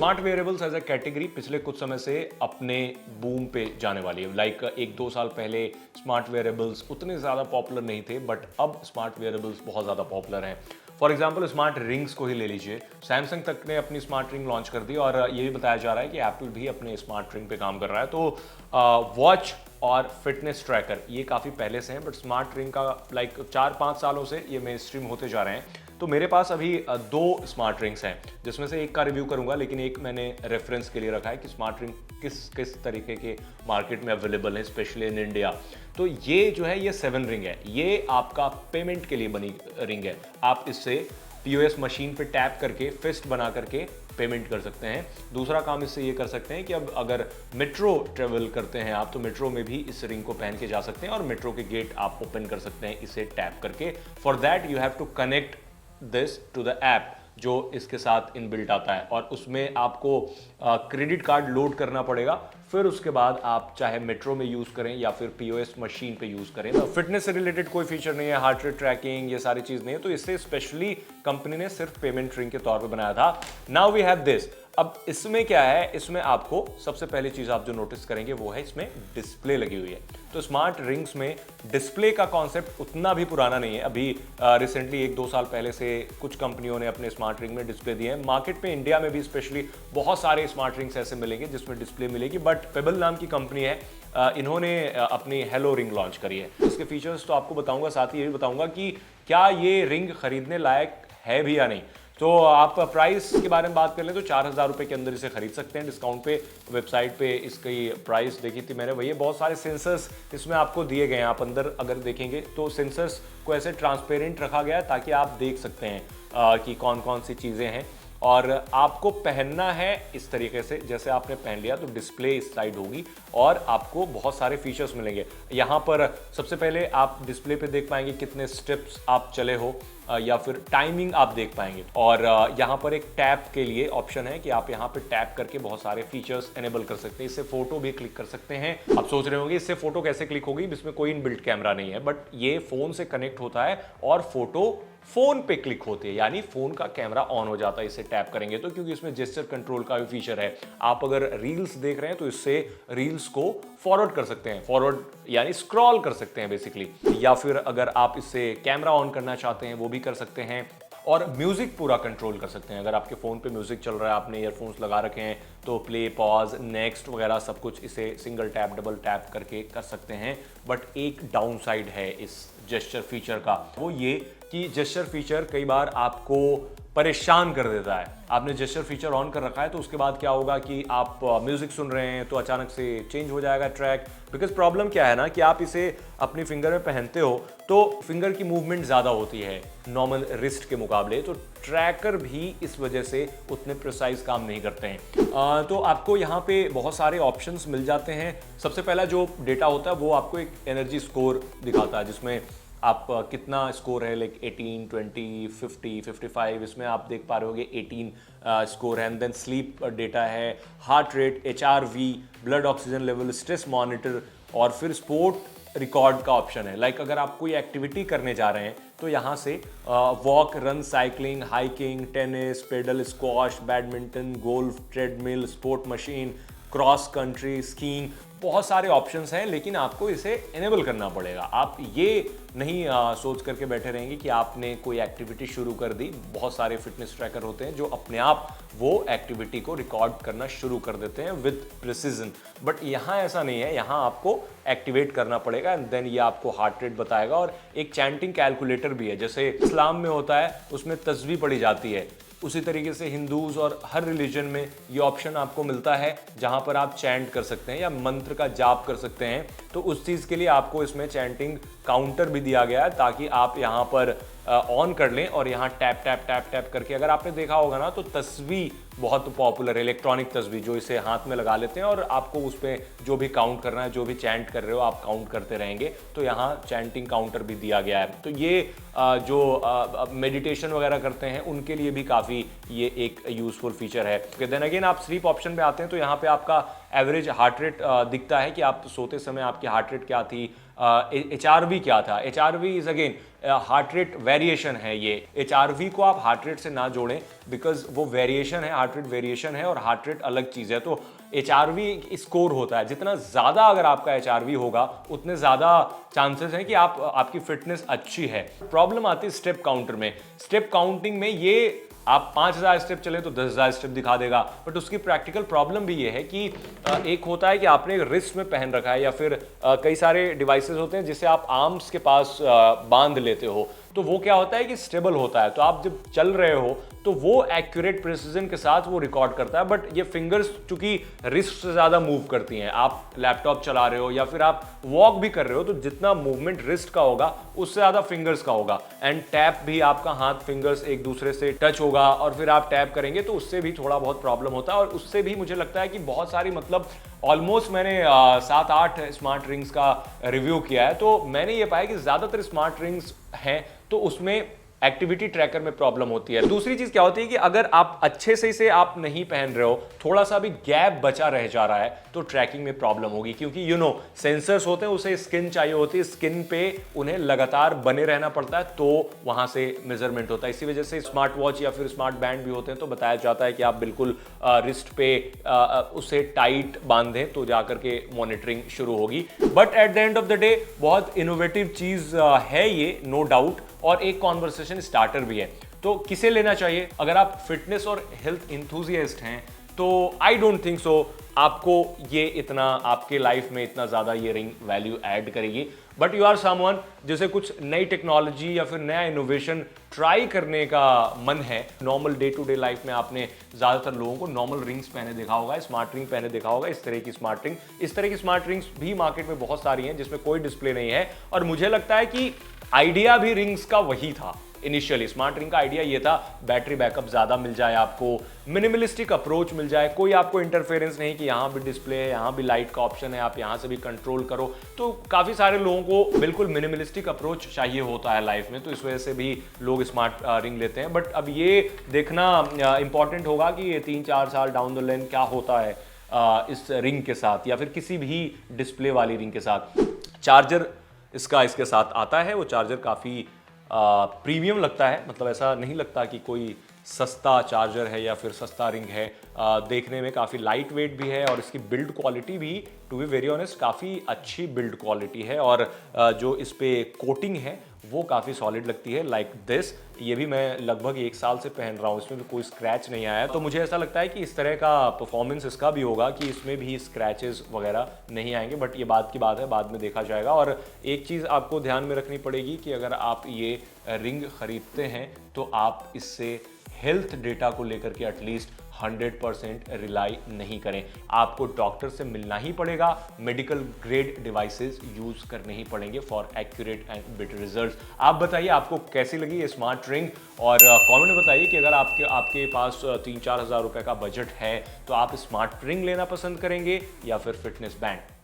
Smart wearables as a category पिछले कुछ समय से अपने बूम पे जाने वाली है। लाइक 1-2 साल पहले स्मार्ट वेयरेबल्स उतने ज़्यादा पॉपुलर नहीं थे, बट अब स्मार्ट वेयरेबल्स बहुत ज़्यादा पॉपुलर हैं। फॉर एग्जाम्पल स्मार्ट रिंग्स को ही ले लीजिए, सैमसंग तक ने अपनी स्मार्ट रिंग लॉन्च कर दी और ये भी बताया जा रहा है कि एप्पल भी अपने स्मार्ट रिंग पे काम कर रहा है। तो वॉच और फिटनेस ट्रैकर ये काफ़ी पहले से हैं, बट स्मार्ट रिंग का लाइक 4-5 सालों से ये मेन स्ट्रीम होते जा रहे हैं। तो मेरे पास अभी 2 स्मार्ट रिंग्स हैं, जिसमें से एक का रिव्यू करूंगा, लेकिन एक मैंने रेफरेंस के लिए रखा है कि स्मार्ट रिंग किस किस तरीके के मार्केट में अवेलेबल है, स्पेशली इन इंडिया। तो ये जो है ये 7 रिंग है, ये आपका पेमेंट के लिए बनी रिंग है। आप इससे पीओएस मशीन पे टैप करके फिस्ट बना करके पेमेंट कर सकते हैं। दूसरा काम इससे ये कर सकते हैं कि अब अगर मेट्रो ट्रेवल करते हैं आप, तो मेट्रो में भी इस रिंग को पहन के जा सकते हैं और मेट्रो के गेट आप ओपन कर सकते हैं इसे टैप करके। For that you have to connect this to the app जो इसके साथ इनबिल्ट आता है, और उसमें आपको क्रेडिट कार्ड लोड करना पड़ेगा। फिर उसके बाद आप चाहे मेट्रो में यूज करें या फिर पीओएस मशीन पे यूज करें। तो फिटनेस से रिलेटेड कोई फीचर नहीं है, हार्ट रेट ट्रैकिंग, ये सारी चीज नहीं है, तो इससे स्पेशली कंपनी ने सिर्फ पेमेंट रिंग के तौर पे बनाया था। Now we have this. अब इसमें क्या है, इसमें आपको सबसे पहली चीज आप जो नोटिस करेंगे वो है इसमें डिस्प्ले लगी हुई है। तो स्मार्ट रिंग्स में डिस्प्ले का कॉन्सेप्ट उतना भी पुराना नहीं है। अभी रिसेंटली 1-2 साल पहले से कुछ कंपनियों ने अपने स्मार्ट रिंग में डिस्प्ले दिए हैं। मार्केट में इंडिया में भी स्पेशली बहुत सारे स्मार्ट रिंग्स ऐसे मिलेंगे जिसमें डिस्प्ले मिलेगी, बट पेबल नाम की कंपनी है, इन्होंने अपनी हेलो रिंग लॉन्च करी है। इसके फीचर्स तो आपको बताऊंगा, साथ ही ये भी बताऊंगा कि क्या ये रिंग खरीदने लायक है भी या नहीं। तो आप प्राइस के बारे में बात कर लें तो 4,000 रुपये के अंदर इसे खरीद सकते हैं। डिस्काउंट पे वेबसाइट पे इसकी प्राइस देखी थी मैंने, वही बहुत सारे सेंसर्स इसमें आपको दिए गए हैं। आप अंदर अगर देखेंगे तो सेंसर्स को ऐसे ट्रांसपेरेंट रखा गया है ताकि आप देख सकते हैं कि कौन कौन सी चीज़ें हैं, और आपको पहनना है इस तरीके से। जैसे आपने पहन लिया तो डिस्प्ले इस साइड होगी और आपको बहुत सारे फीचर्स मिलेंगे। यहाँ पर सबसे पहले आप डिस्प्ले पे देख पाएंगे कितने स्टेप्स आप चले हो, या फिर टाइमिंग आप देख पाएंगे। और यहाँ पर एक टैप के लिए ऑप्शन है कि आप यहाँ पे टैप करके बहुत सारे फीचर्स एनेबल कर सकते हैं। इससे फोटो भी क्लिक कर सकते हैं। आप सोच रहे होंगे इससे फोटो कैसे क्लिक होगी, इसमें कोई इनबिल्ट कैमरा नहीं है, बट ये फोन से कनेक्ट होता है और फोटो फोन पे क्लिक होती है, यानी फोन का कैमरा ऑन हो जाता है इसे टैप करेंगे तो, क्योंकि इसमें जेस्चर कंट्रोल का भी फीचर है। आप अगर रील्स देख रहे हैं तो इससे रील्स को फॉरवर्ड कर सकते हैं, फॉरवर्ड यानी स्क्रॉल कर सकते हैं बेसिकली, या फिर अगर आप इससे कैमरा ऑन करना चाहते हैं वो भी कर सकते हैं, और म्यूजिक पूरा कंट्रोल कर सकते हैं। अगर आपके फोन पे म्यूजिक चल रहा है, आपने ईयरफोन्स लगा रखे हैं, तो प्ले, पॉज, नेक्स्ट वगैरह सब कुछ इसे सिंगल टैप डबल टैप करके कर सकते हैं। बट एक डाउन साइड है इस जेस्चर फीचर का, वो ये कि जेस्चर फीचर कई बार आपको परेशान कर देता है। आपने जेस्चर फीचर ऑन कर रखा है तो उसके बाद क्या होगा कि आप म्यूजिक सुन रहे हैं तो अचानक से चेंज हो जाएगा ट्रैक। बिकॉज प्रॉब्लम क्या है ना कि आप इसे अपनी फिंगर में पहनते हो तो फिंगर की मूवमेंट ज़्यादा होती है नॉर्मल रिस्ट के मुकाबले, तो ट्रैकर भी इस वजह से उतने प्रिसाइज काम नहीं करते हैं। तो आपको यहाँ पे बहुत सारे ऑप्शंस मिल जाते हैं। सबसे पहला जो डेटा होता है वो आपको एक एनर्जी स्कोर दिखाता है, जिसमें आप कितना स्कोर है, लाइक 18, 20, 50, 55, इसमें आप देख पा रहे होगे 18 स्कोर है। एंड देन स्लीप डेटा है, heart rate, HRV, blood oxygen level, stress monitor, और फिर स्पोर्ट रिकॉर्ड का ऑप्शन है। लाइक अगर आप कोई एक्टिविटी करने जा रहे हैं तो यहाँ से walk, run, cycling, hiking, tennis, pedal, squash, badminton, golf, treadmill, sport machine, cross country, skiing, बहुत सारे ऑप्शंस हैं, लेकिन आपको इसे एनेबल करना पड़ेगा। आप ये नहीं सोच करके बैठे रहेंगे कि आपने कोई एक्टिविटी शुरू कर दी। बहुत सारे फिटनेस ट्रैकर होते हैं जो अपने आप वो एक्टिविटी को रिकॉर्ड करना शुरू कर देते हैं विद प्रिसीजन, बट यहाँ ऐसा नहीं है। यहाँ आपको एक्टिवेट करना पड़ेगा एंड देन ये आपको हार्ट रेट बताएगा। और एक चैंटिंग कैलकुलेटर भी है, जैसे इस्लाम में होता है उसमें तस्बीह पढ़ी जाती है, उसी तरीके से हिंदूज और हर रिलीजन में ये ऑप्शन आपको मिलता है जहां पर आप चैंट कर सकते हैं या मंत्र का जाप कर सकते हैं। तो उस चीज़ के लिए आपको इसमें चैंटिंग काउंटर भी दिया गया है ताकि आप यहाँ पर ऑन कर लें और यहाँ टैप टैप टैप टैप करके, अगर आपने देखा होगा ना तो तस्वीर बहुत पॉपुलर है, इलेक्ट्रॉनिक तस्वीर जो इसे हाथ में लगा लेते हैं और आपको उस पर जो भी काउंट करना है, जो भी चैंट कर रहे हो आप काउंट करते रहेंगे। तो यहाँ चैंटिंग काउंटर भी दिया गया है। तो ये जो मेडिटेशन वगैरह करते हैं उनके लिए भी काफ़ी ये एक यूजफुल फीचर है। देन अगेन आप स्लीप ऑप्शन पे आते हैं तो यहाँ पे आपका एवरेज हार्ट रेट दिखता है कि आप सोते समय आपकी हार्ट रेट क्या थी, HRV क्या था? HRV is again heart rate variation है। ये HRV को आप हार्ट रेट से ना जोड़ें, बिकॉज वो वेरिएशन है, हार्ट रेट वेरिएशन है और हार्ट रेट अलग चीज़ है। तो HRV स्कोर होता है, जितना ज़्यादा अगर आपका HRV होगा उतने ज़्यादा चांसेस हैं कि आपकी फिटनेस अच्छी है। प्रॉब्लम आती है स्टेप काउंटर में। स्टेप काउंटिंग में ये आप 5000 स्टेप चले तो 10,000 स्टेप दिखा देगा, बट उसकी प्रैक्टिकल प्रॉब्लम भी ये है कि एक होता है कि आपने रिस्ट में पहन रखा है या फिर कई सारे डिवाइसेस होते हैं जिसे आप आर्म्स के पास बांध लेते हो, तो वो क्या होता है कि स्टेबल होता है, तो आप जब चल रहे हो तो वो एक्यूरेट प्रिसीजन के साथ वो रिकॉर्ड करता है। बट ये फिंगर्स चूंकि रिस्ट से ज़्यादा मूव करती हैं, आप लैपटॉप चला रहे हो या फिर आप वॉक भी कर रहे हो, तो जितना मूवमेंट रिस्ट का होगा उससे ज़्यादा फिंगर्स का होगा। एंड टैप भी आपका हाथ फिंगर्स एक दूसरे से टच होगा और फिर आप टैप करेंगे तो उससे भी थोड़ा बहुत प्रॉब्लम होता है। और उससे भी मुझे लगता है कि बहुत सारी, मतलब ऑलमोस्ट मैंने 7-8 स्मार्ट रिंग्स का रिव्यू किया है, तो मैंने ये पाया कि ज़्यादातर स्मार्ट रिंग्स हैं तो उसमें एक्टिविटी ट्रैकर में प्रॉब्लम होती है। दूसरी चीज क्या होती है कि अगर आप अच्छे से इसे आप नहीं पहन रहे हो, थोड़ा सा भी गैप बचा रह जा रहा है, तो ट्रैकिंग में प्रॉब्लम होगी, क्योंकि सेंसर्स होते हैं, उसे स्किन चाहिए होती है, स्किन पे उन्हें लगातार बने रहना पड़ता है, तो वहां से मेजरमेंट होता है। इसी वजह से स्मार्ट वॉच या फिर स्मार्ट बैंड भी होते हैं, तो बताया जाता है कि आप बिल्कुल रिस्ट पे उसे टाइट बांधें तो जाकर के मॉनिटरिंग शुरू होगी। But at the end of the day बहुत इनोवेटिव चीज है ये, नो डाउट, और एक कॉन्वर्सेशन स्टार्टर भी है। तो किसे लेना चाहिए? अगर आप फिटनेस और हेल्थ इंथुजियास्ट हैं तो आई डोंट थिंक सो आपको ये इतना आपके लाइफ में इतना ज़्यादा ये रिंग वैल्यू ऐड करेगी। बट यू आर समवन जिसे कुछ नई टेक्नोलॉजी या फिर नया इनोवेशन ट्राई करने का मन है। Normal day to day life में आपने ज़्यादातर लोगों को नॉर्मल रिंग्स पहने देखा होगा, स्मार्ट रिंग पहने देखा होगा, इस तरह की स्मार्ट रिंग। इस तरह की स्मार्ट रिंग्स भी मार्केट में बहुत सारी हैं जिसमें कोई डिस्प्ले नहीं है, और मुझे लगता है कि आइडिया भी रिंग्स का वही था। इनिशियली स्मार्ट रिंग का आइडिया ये था बैटरी बैकअप ज़्यादा मिल जाए, आपको मिनिमलिस्टिक अप्रोच मिल जाए, कोई आपको इंटरफेरेंस नहीं कि यहाँ भी डिस्प्ले है, यहाँ भी लाइट का ऑप्शन है, आप यहाँ से भी कंट्रोल करो। तो काफ़ी सारे लोगों को बिल्कुल मिनिमलिस्टिक अप्रोच चाहिए होता है लाइफ में, तो इस वजह से भी लोग स्मार्ट रिंग लेते हैं। बट अब ये देखना इंपॉर्टेंट होगा कि ये 3-4 साल डाउन द लाइन क्या होता है इस रिंग के साथ या फिर किसी भी डिस्प्ले वाली रिंग के साथ। चार्जर इसके साथ आता है, वो चार्जर काफ़ी प्रीमियम लगता है, मतलब ऐसा नहीं लगता कि कोई सस्ता चार्जर है या फिर सस्ता रिंग है। देखने में काफ़ी लाइट वेट भी है और इसकी बिल्ड क्वालिटी भी, टू बी वेरी ऑनेस्ट, काफ़ी अच्छी बिल्ड क्वालिटी है। और जो इस पे कोटिंग है वो काफ़ी सॉलिड लगती है, लाइक दिस। ये भी मैं लगभग 1 साल से पहन रहा हूँ, इसमें भी कोई स्क्रैच नहीं आया, तो मुझे ऐसा लगता है कि इस तरह का परफॉर्मेंस इसका भी होगा कि इसमें भी स्क्रैचेस वगैरह नहीं आएंगे। बट ये बात की बात है, बाद में देखा जाएगा। और एक चीज़ आपको ध्यान में रखनी पड़ेगी कि अगर आप ये रिंग खरीदते हैं तो आप इससे हेल्थ डेटा को लेकर के एटलीस्ट 100% रिलाई नहीं करें। आपको डॉक्टर से मिलना ही पड़ेगा, मेडिकल ग्रेड डिवाइसेस यूज करने ही पड़ेंगे for accurate and better results. आप बताइए आपको कैसी लगी ये स्मार्ट रिंग, और कमेंट में बताइए कि अगर आपके पास 3-4 हज़ार रुपए का बजट है तो आप स्मार्ट रिंग लेना पसंद करेंगे या फिर फिटनेस बैंड।